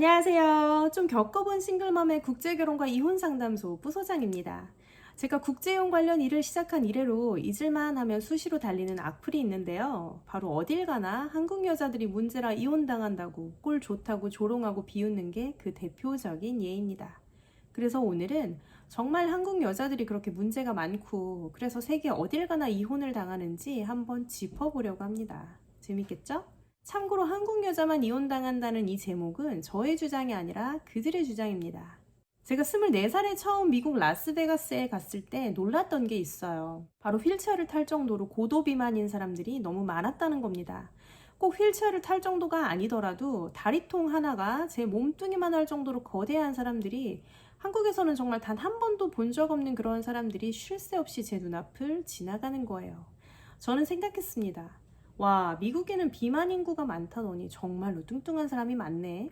안녕하세요. 좀 겪어본 싱글맘의 국제결혼과 이혼상담소 부소장입니다. 제가 국제이혼 관련 일을 시작한 이래로 잊을만 하면 수시로 달리는 악플이 있는데요. 바로 어딜 가나 한국 여자들이 문제라 이혼당한다고 꼴 좋다고 조롱하고 비웃는 게 그 대표적인 예입니다. 그래서 오늘은 정말 한국 여자들이 그렇게 문제가 많고 그래서 세계 어딜 가나 이혼을 당하는지 한번 짚어보려고 합니다. 재밌겠죠? 참고로 한국 여자만 이혼당한다는 이 제목은 저의 주장이 아니라 그들의 주장입니다. 제가 24살에 처음 미국 라스베가스에 갔을 때 놀랐던 게 있어요. 바로 휠체어를 탈 정도로 고도 비만인 사람들이 너무 많았다는 겁니다. 꼭 휠체어를 탈 정도가 아니더라도 다리통 하나가 제 몸뚱이만 할 정도로 거대한 사람들이 한국에서는 정말 단 한 번도 본 적 없는 그런 사람들이 쉴 새 없이 제 눈앞을 지나가는 거예요. 저는 생각했습니다. 와, 미국에는 비만 인구가 많다더니 정말로 뚱뚱한 사람이 많네.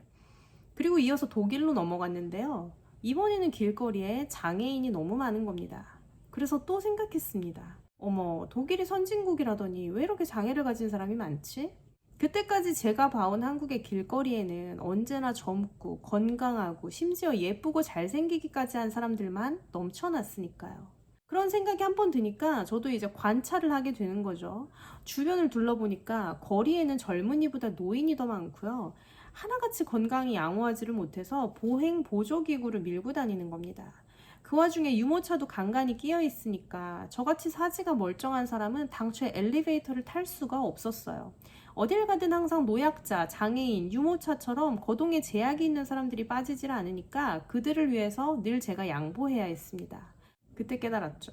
그리고 이어서 독일로 넘어갔는데요. 이번에는 길거리에 장애인이 너무 많은 겁니다. 그래서 또 생각했습니다. 어머, 독일이 선진국이라더니 왜 이렇게 장애를 가진 사람이 많지? 그때까지 제가 봐온 한국의 길거리에는 언제나 젊고 건강하고 심지어 예쁘고 잘생기기까지 한 사람들만 넘쳐났으니까요. 그런 생각이 한 번 드니까 저도 이제 관찰을 하게 되는 거죠. 주변을 둘러보니까 거리에는 젊은이보다 노인이 더 많고요. 하나같이 건강히 양호하지를 못해서 보행 보조기구를 밀고 다니는 겁니다. 그 와중에 유모차도 간간히 끼어 있으니까 저같이 사지가 멀쩡한 사람은 당초에 엘리베이터를 탈 수가 없었어요. 어딜 가든 항상 노약자, 장애인, 유모차처럼 거동에 제약이 있는 사람들이 빠지질 않으니까 그들을 위해서 늘 제가 양보해야 했습니다. 그때 깨달았죠.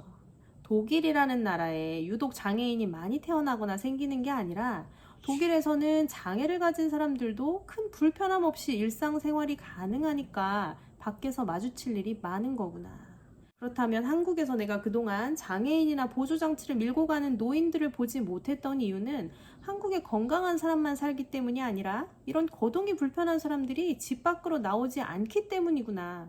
독일이라는 나라에 유독 장애인이 많이 태어나거나 생기는 게 아니라 독일에서는 장애를 가진 사람들도 큰 불편함 없이 일상생활이 가능하니까 밖에서 마주칠 일이 많은 거구나. 그렇다면 한국에서 내가 그동안 장애인이나 보조장치를 밀고 가는 노인들을 보지 못했던 이유는 한국에 건강한 사람만 살기 때문이 아니라 이런 거동이 불편한 사람들이 집 밖으로 나오지 않기 때문이구나.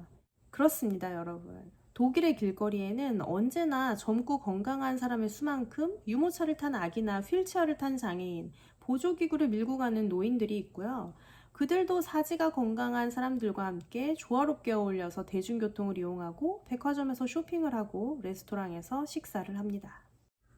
그렇습니다, 여러분. 독일의 길거리에는 언제나 젊고 건강한 사람의 수만큼 유모차를 탄 아기나 휠체어를 탄 장애인, 보조기구를 밀고 가는 노인들이 있고요. 그들도 사지가 건강한 사람들과 함께 조화롭게 어울려서 대중교통을 이용하고 백화점에서 쇼핑을 하고 레스토랑에서 식사를 합니다.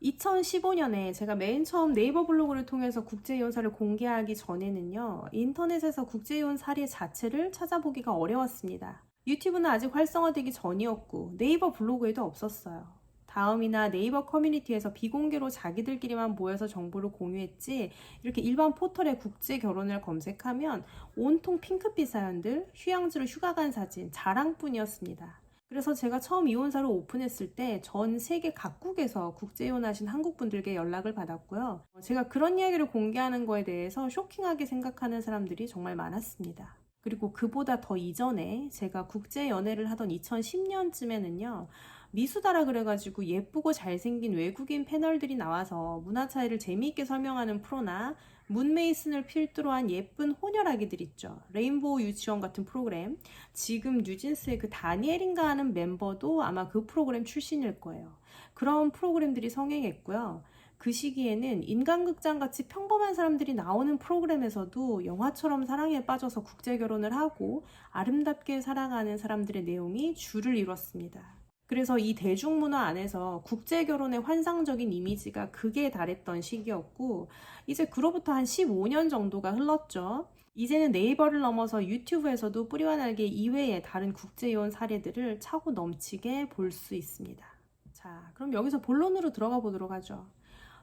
2015년에 제가 맨 처음 네이버 블로그를 통해서 국제이혼사를 공개하기 전에는요, 인터넷에서 국제이혼 사례 자체를 찾아보기가 어려웠습니다. 유튜브는 아직 활성화되기 전이었고 네이버 블로그에도 없었어요. 다음이나 네이버 커뮤니티에서 비공개로 자기들끼리만 모여서 정보를 공유했지 이렇게 일반 포털에 국제 결혼을 검색하면 온통 핑크빛 사연들, 휴양지로 휴가 간 사진, 자랑뿐이었습니다. 그래서 제가 처음 이혼사를 오픈했을 때 전 세계 각국에서 국제이혼하신 한국분들께 연락을 받았고요. 제가 그런 이야기를 공개하는 거에 대해서 쇼킹하게 생각하는 사람들이 정말 많았습니다. 그리고 그보다 더 이전에 제가 국제 연애를 하던 2010년쯤에는요. 미수다라 그래가지고 예쁘고 잘생긴 외국인 패널들이 나와서 문화 차이를 재미있게 설명하는 프로나 문 메이슨을 필두로 한 예쁜 혼혈아기들 있죠. 레인보우 유치원 같은 프로그램. 지금 뉴진스의 그 다니엘인가 하는 멤버도 아마 그 프로그램 출신일 거예요. 그런 프로그램들이 성행했고요. 그 시기에는 인간극장같이 평범한 사람들이 나오는 프로그램에서도 영화처럼 사랑에 빠져서 국제결혼을 하고 아름답게 살아가는 사람들의 내용이 줄을 이뤘습니다. 그래서 이 대중문화 안에서 국제결혼의 환상적인 이미지가 극에 달했던 시기였고 이제 그로부터 한 15년 정도가 흘렀죠. 이제는 네이버를 넘어서 유튜브에서도 뿌리와 날개 이외의 다른 국제이혼 사례들을 차고 넘치게 볼 수 있습니다. 자, 그럼 여기서 본론으로 들어가 보도록 하죠.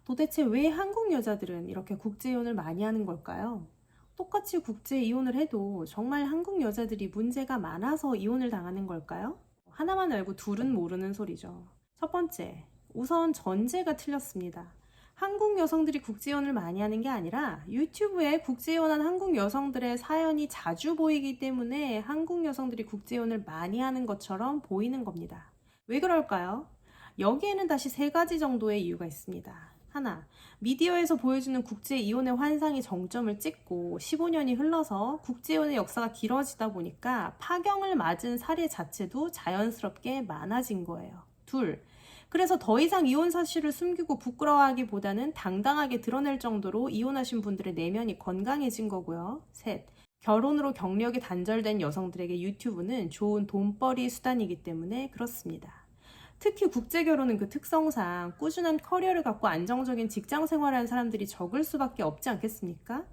도대체 왜 한국 여자들은 이렇게 국제이혼을 많이 하는 걸까요? 똑같이 국제이혼을 해도 정말 한국 여자들이 문제가 많아서 이혼을 당하는 걸까요? 하나만 알고 둘은 모르는 소리죠. 첫 번째, 우선 전제가 틀렸습니다. 한국 여성들이 국제이혼을 많이 하는 게 아니라 유튜브에 국제이혼한 한국 여성들의 사연이 자주 보이기 때문에 한국 여성들이 국제이혼을 많이 하는 것처럼 보이는 겁니다. 왜 그럴까요? 여기에는 다시 3가지 정도의 이유가 있습니다. 하나, 미디어에서 보여주는 국제이혼의 환상이 정점을 찍고 15년이 흘러서 국제이혼의 역사가 길어지다 보니까 파경을 맞은 사례 자체도 자연스럽게 많아진 거예요. 둘, 그래서 더 이상 이혼 사실을 숨기고 부끄러워하기보다는 당당하게 드러낼 정도로 이혼하신 분들의 내면이 건강해진 거고요. 셋, 결혼으로 경력이 단절된 여성들에게 유튜브는 좋은 돈벌이 수단이기 때문에 그렇습니다. 특히 국제결혼은 그 특성상 꾸준한 커리어를 갖고 안정적인 직장 생활을 하는 사람들이 적을 수밖에 없지 않겠습니까?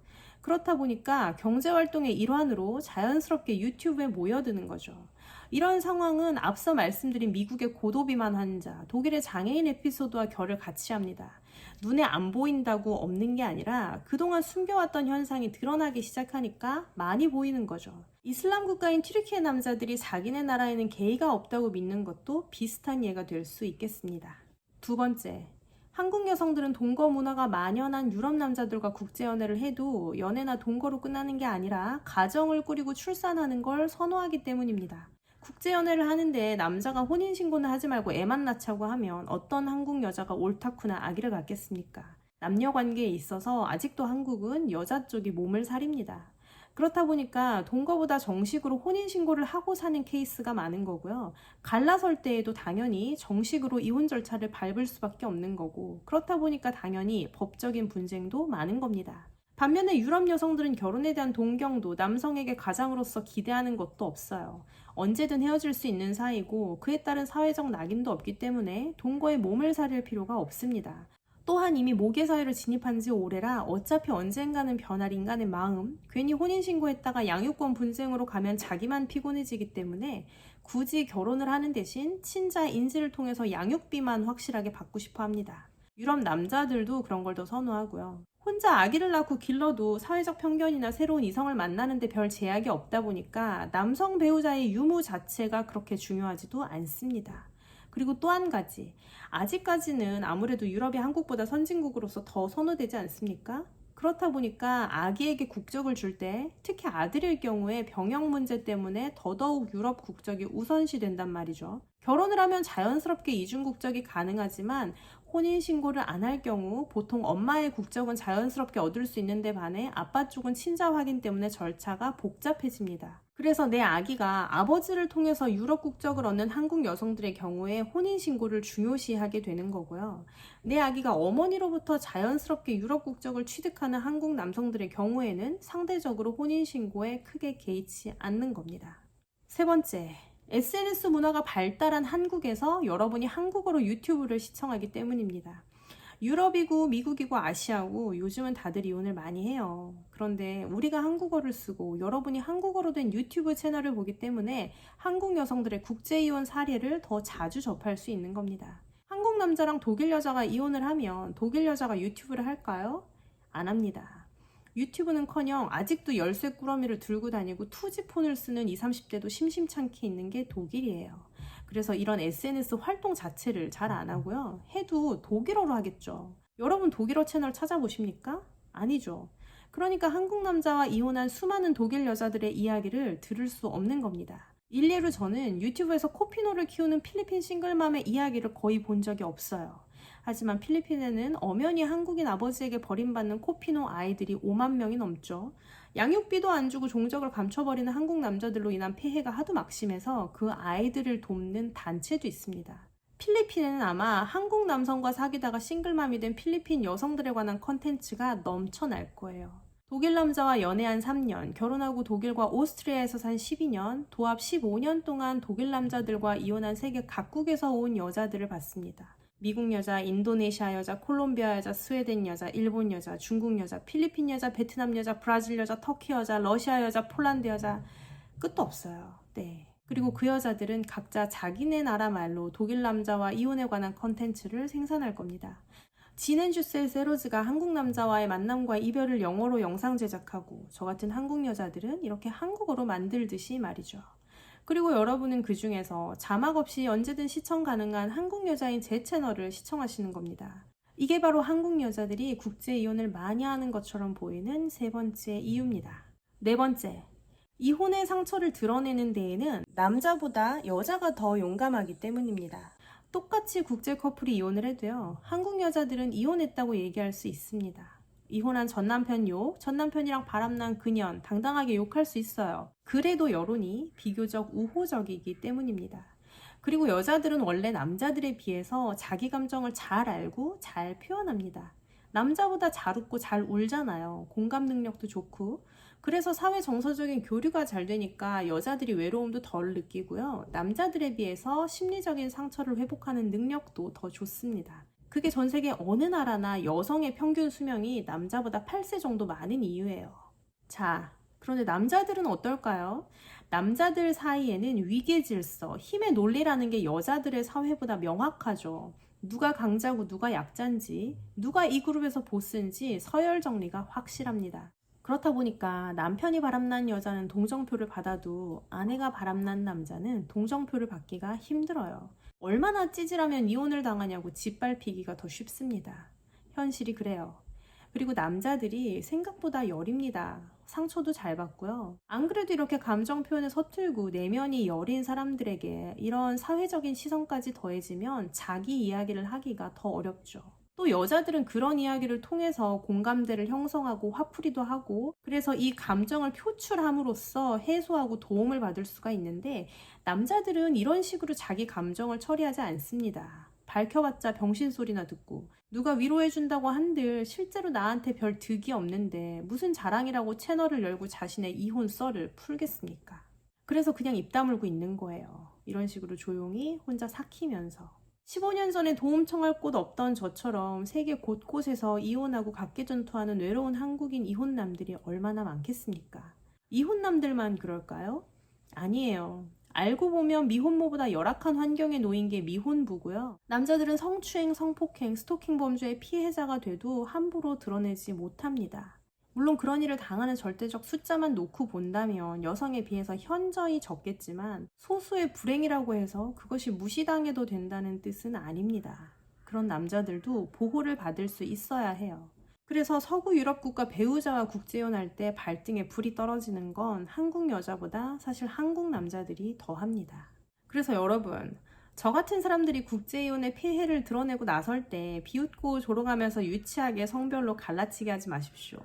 그렇다 보니까 경제활동의 일환으로 자연스럽게 유튜브에 모여드는 거죠. 이런 상황은 앞서 말씀드린 미국의 고도비만 환자, 독일의 장애인 에피소드와 결을 같이 합니다. 눈에 안 보인다고 없는 게 아니라 그동안 숨겨왔던 현상이 드러나기 시작하니까 많이 보이는 거죠. 이슬람 국가인 튀르키예 남자들이 자기네 나라에는 게이가 없다고 믿는 것도 비슷한 예가 될 수 있겠습니다. 두 번째, 한국 여성들은 동거 문화가 만연한 유럽 남자들과 국제연애를 해도 연애나 동거로 끝나는 게 아니라 가정을 꾸리고 출산하는 걸 선호하기 때문입니다. 국제연애를 하는데 남자가 혼인신고는 하지 말고 애만 낳자고 하면 어떤 한국 여자가 옳다쿠나 아기를 갖겠습니까? 남녀관계에 있어서 아직도 한국은 여자 쪽이 몸을 사립니다. 그렇다 보니까 동거보다 정식으로 혼인신고를 하고 사는 케이스가 많은 거고요. 갈라설 때에도 당연히 정식으로 이혼 절차를 밟을 수밖에 없는 거고, 그렇다 보니까 당연히 법적인 분쟁도 많은 겁니다. 반면에 유럽 여성들은 결혼에 대한 동경도 남성에게 가장으로서 기대하는 것도 없어요. 언제든 헤어질 수 있는 사이고 그에 따른 사회적 낙인도 없기 때문에 동거에 몸을 사릴 필요가 없습니다. 또한 이미 모계 사회로 진입한 지 오래라 어차피 언젠가는 변할 인간의 마음, 괜히 혼인신고했다가 양육권 분쟁으로 가면 자기만 피곤해지기 때문에 굳이 결혼을 하는 대신 친자 인지를 통해서 양육비만 확실하게 받고 싶어 합니다. 유럽 남자들도 그런 걸 더 선호하고요. 혼자 아기를 낳고 길러도 사회적 편견이나 새로운 이성을 만나는데 별 제약이 없다 보니까 남성 배우자의 유무 자체가 그렇게 중요하지도 않습니다. 그리고 또 한 가지, 아직까지는 아무래도 유럽이 한국보다 선진국으로서 더 선호되지 않습니까? 그렇다 보니까 아기에게 국적을 줄 때, 특히 아들일 경우에 병역 문제 때문에 더더욱 유럽 국적이 우선시 된단 말이죠. 결혼을 하면 자연스럽게 이중 국적이 가능하지만 혼인신고를 안 할 경우 보통 엄마의 국적은 자연스럽게 얻을 수 있는데 반해 아빠 쪽은 친자 확인 때문에 절차가 복잡해집니다. 그래서 내 아기가 아버지를 통해서 유럽 국적을 얻는 한국 여성들의 경우에 혼인신고를 중요시하게 되는 거고요. 내 아기가 어머니로부터 자연스럽게 유럽 국적을 취득하는 한국 남성들의 경우에는 상대적으로 혼인신고에 크게 개의치 않는 겁니다. 세 번째, SNS 문화가 발달한 한국에서 여러분이 한국어로 유튜브를 시청하기 때문입니다. 유럽이고 미국이고 아시아고 요즘은 다들 이혼을 많이 해요. 그런데 우리가 한국어를 쓰고 여러분이 한국어로 된 유튜브 채널을 보기 때문에 한국 여성들의 국제이혼 사례를 더 자주 접할 수 있는 겁니다. 한국 남자랑 독일 여자가 이혼을 하면 독일 여자가 유튜브를 할까요? 안 합니다. 유튜브는커녕 아직도 열쇠 꾸러미를 들고 다니고 투지폰을 쓰는 20, 30대도 심심찮게 있는 게 독일이에요. 그래서 이런 SNS 활동 자체를 잘 안 하고요. 해도 독일어로 하겠죠. 여러분 독일어 채널 찾아보십니까? 아니죠. 그러니까 한국 남자와 이혼한 수많은 독일 여자들의 이야기를 들을 수 없는 겁니다. 일례로 저는 유튜브에서 코피노를 키우는 필리핀 싱글맘의 이야기를 거의 본 적이 없어요. 하지만 필리핀에는 엄연히 한국인 아버지에게 버림받는 코피노 아이들이 5만 명이 넘죠. 양육비도 안 주고 종적을 감춰버리는 한국 남자들로 인한 폐해가 하도 막심해서 그 아이들을 돕는 단체도 있습니다. 필리핀에는 아마 한국 남성과 사귀다가 싱글맘이 된 필리핀 여성들에 관한 컨텐츠가 넘쳐날 거예요. 독일 남자와 연애한 3년, 결혼하고 독일과 오스트리아에서 산 12년, 도합 15년 동안 독일 남자들과 이혼한 세계 각국에서 온 여자들을 봤습니다. 미국 여자, 인도네시아 여자, 콜롬비아 여자, 스웨덴 여자, 일본 여자, 중국 여자, 필리핀 여자, 베트남 여자, 브라질 여자, 터키 여자, 러시아 여자, 폴란드 여자, 끝도 없어요. 네. 그리고 그 여자들은 각자 자기네 나라 말로 독일 남자와 이혼에 관한 컨텐츠를 생산할 겁니다. 진앤주스의 세로즈가 한국 남자와의 만남과 이별을 영어로 영상 제작하고 저 같은 한국 여자들은 이렇게 한국어로 만들듯이 말이죠. 그리고 여러분은 그 중에서 자막 없이 언제든 시청 가능한 한국 여자인 제 채널을 시청하시는 겁니다. 이게 바로 한국 여자들이 국제 이혼을 많이 하는 것처럼 보이는 세 번째 이유입니다. 네 번째, 이혼의 상처를 드러내는 데에는 남자보다 여자가 더 용감하기 때문입니다. 똑같이 국제 커플이 이혼을 해도요, 한국 여자들은 이혼했다고 얘기할 수 있습니다. 이혼한 전남편 욕, 전남편이랑 바람난 그년 당당하게 욕할 수 있어요. 그래도 여론이 비교적 우호적이기 때문입니다. 그리고 여자들은 원래 남자들에 비해서 자기 감정을 잘 알고 잘 표현합니다. 남자보다 잘 웃고 잘 울잖아요. 공감 능력도 좋고. 그래서 사회 정서적인 교류가 잘 되니까 여자들이 외로움도 덜 느끼고요. 남자들에 비해서 심리적인 상처를 회복하는 능력도 더 좋습니다. 그게 전 세계 어느 나라나 여성의 평균 수명이 남자보다 8세 정도 많은 이유예요. 자, 그런데 남자들은 어떨까요? 남자들 사이에는 위계 질서, 힘의 논리라는 게 여자들의 사회보다 명확하죠. 누가 강자고 누가 약자인지, 누가 이 그룹에서 보스인지 서열 정리가 확실합니다. 그렇다 보니까 남편이 바람난 여자는 동정표를 받아도 아내가 바람난 남자는 동정표를 받기가 힘들어요. 얼마나 찌질하면 이혼을 당하냐고 짓밟히기가 더 쉽습니다. 현실이 그래요. 그리고 남자들이 생각보다 여립니다. 상처도 잘 받고요. 안 그래도 이렇게 감정 표현에 서툴고 내면이 여린 사람들에게 이런 사회적인 시선까지 더해지면 자기 이야기를 하기가 더 어렵죠. 또 여자들은 그런 이야기를 통해서 공감대를 형성하고 화풀이도 하고 그래서 이 감정을 표출함으로써 해소하고 도움을 받을 수가 있는데 남자들은 이런 식으로 자기 감정을 처리하지 않습니다. 밝혀봤자 병신 소리나 듣고 누가 위로해준다고 한들 실제로 나한테 별 득이 없는데 무슨 자랑이라고 채널을 열고 자신의 이혼 썰을 풀겠습니까? 그래서 그냥 입 다물고 있는 거예요. 이런 식으로 조용히 혼자 삭히면서. 15년 전에 도움 청할 곳 없던 저처럼 세계 곳곳에서 이혼하고 각계전투하는 외로운 한국인 이혼남들이 얼마나 많겠습니까? 이혼남들만 그럴까요? 아니에요. 알고 보면 미혼모보다 열악한 환경에 놓인 게 미혼부고요. 남자들은 성추행, 성폭행, 스토킹 범죄의 피해자가 돼도 함부로 드러내지 못합니다. 물론 그런 일을 당하는 절대적 숫자만 놓고 본다면 여성에 비해서 현저히 적겠지만 소수의 불행이라고 해서 그것이 무시당해도 된다는 뜻은 아닙니다. 그런 남자들도 보호를 받을 수 있어야 해요. 그래서 서구 유럽 국가 배우자와 국제이혼할 때 발등에 불이 떨어지는 건 한국 여자보다 사실 한국 남자들이 더 합니다. 그래서 여러분, 저 같은 사람들이 국제이혼의 폐해를 드러내고 나설 때 비웃고 조롱하면서 유치하게 성별로 갈라치게 하지 마십시오.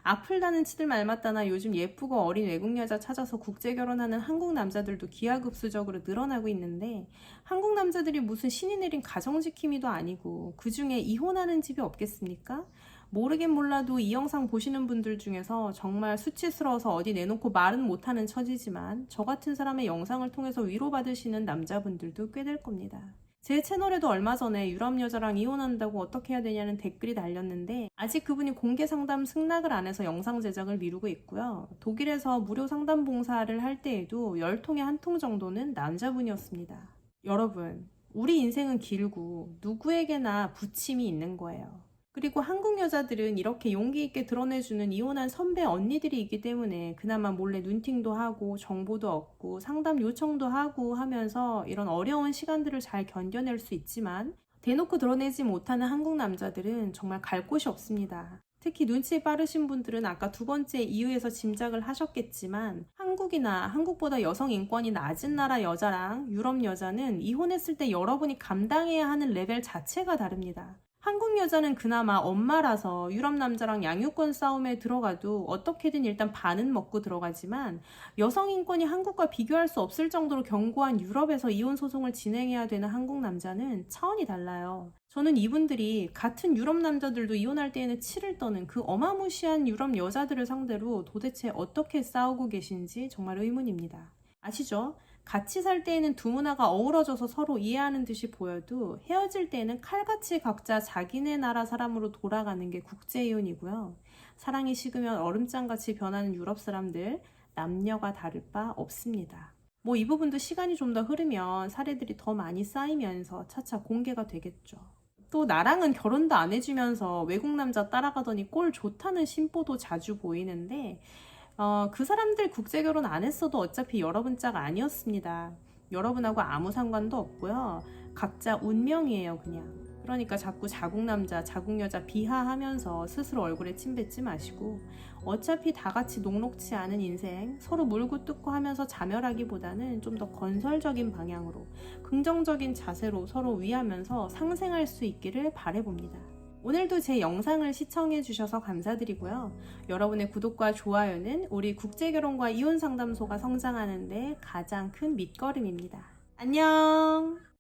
악플다는 치들 말 맞다나 요즘 예쁘고 어린 외국 여자 찾아서 국제결혼하는 한국 남자들도 기하급수적으로 늘어나고 있는데 한국 남자들이 무슨 신이 내린 가정지킴이도 아니고 그 중에 이혼하는 집이 없겠습니까? 모르긴 몰라도 이 영상 보시는 분들 중에서 정말 수치스러워서 어디 내놓고 말은 못하는 처지지만 저 같은 사람의 영상을 통해서 위로받으시는 남자분들도 꽤 될 겁니다. 제 채널에도 얼마 전에 유럽 여자랑 이혼한다고 어떻게 해야 되냐는 댓글이 달렸는데 아직 그분이 공개 상담 승낙을 안 해서 영상 제작을 미루고 있고요. 독일에서 무료 상담 봉사를 할 때에도 10통에 1통 정도는 남자분이었습니다. 여러분, 우리 인생은 길고 누구에게나 부침이 있는 거예요. 그리고 한국 여자들은 이렇게 용기 있게 드러내주는 이혼한 선배 언니들이 있기 때문에 그나마 몰래 눈팅도 하고 정보도 얻고 상담 요청도 하고 하면서 이런 어려운 시간들을 잘 견뎌낼 수 있지만 대놓고 드러내지 못하는 한국 남자들은 정말 갈 곳이 없습니다. 특히 눈치 빠르신 분들은 아까 두 번째 이유에서 짐작을 하셨겠지만 한국이나 한국보다 여성 인권이 낮은 나라 여자랑 유럽 여자는 이혼했을 때 여러분이 감당해야 하는 레벨 자체가 다릅니다. 한국 여자는 그나마 엄마라서 유럽 남자랑 양육권 싸움에 들어가도 어떻게든 일단 반은 먹고 들어가지만 여성 인권이 한국과 비교할 수 없을 정도로 견고한 유럽에서 이혼 소송을 진행해야 되는 한국 남자는 차원이 달라요. 저는 이분들이 같은 유럽 남자들도 이혼할 때에는 치를 떠는 그 어마무시한 유럽 여자들을 상대로 도대체 어떻게 싸우고 계신지 정말 의문입니다. 아시죠? 같이 살 때에는 두 문화가 어우러져서 서로 이해하는 듯이 보여도 헤어질 때에는 칼같이 각자 자기네 나라 사람으로 돌아가는 게 국제이혼이고요. 사랑이 식으면 얼음장같이 변하는 유럽 사람들, 남녀가 다를 바 없습니다. 뭐 이 부분도 시간이 좀 더 흐르면 사례들이 더 많이 쌓이면서 차차 공개가 되겠죠. 또 나랑은 결혼도 안 해주면서 외국 남자 따라가더니 꼴 좋다는 심보도 자주 보이는데 그 사람들 국제결혼 안 했어도 어차피 여러분 짝 아니었습니다. 여러분하고 아무 상관도 없고요. 각자 운명이에요, 그냥. 그러니까 자꾸 자국남자, 자국여자 비하하면서 스스로 얼굴에 침 뱉지 마시고 어차피 다 같이 녹록치 않은 인생 서로 물고 뜯고 하면서 자멸하기보다는 좀 더 건설적인 방향으로 긍정적인 자세로 서로 위하면서 상생할 수 있기를 바라봅니다. 오늘도 제 영상을 시청해 주셔서 감사드리고요. 여러분의 구독과 좋아요는 우리 국제결혼과 이혼상담소가 성장하는 데 가장 큰 밑거름입니다. 안녕!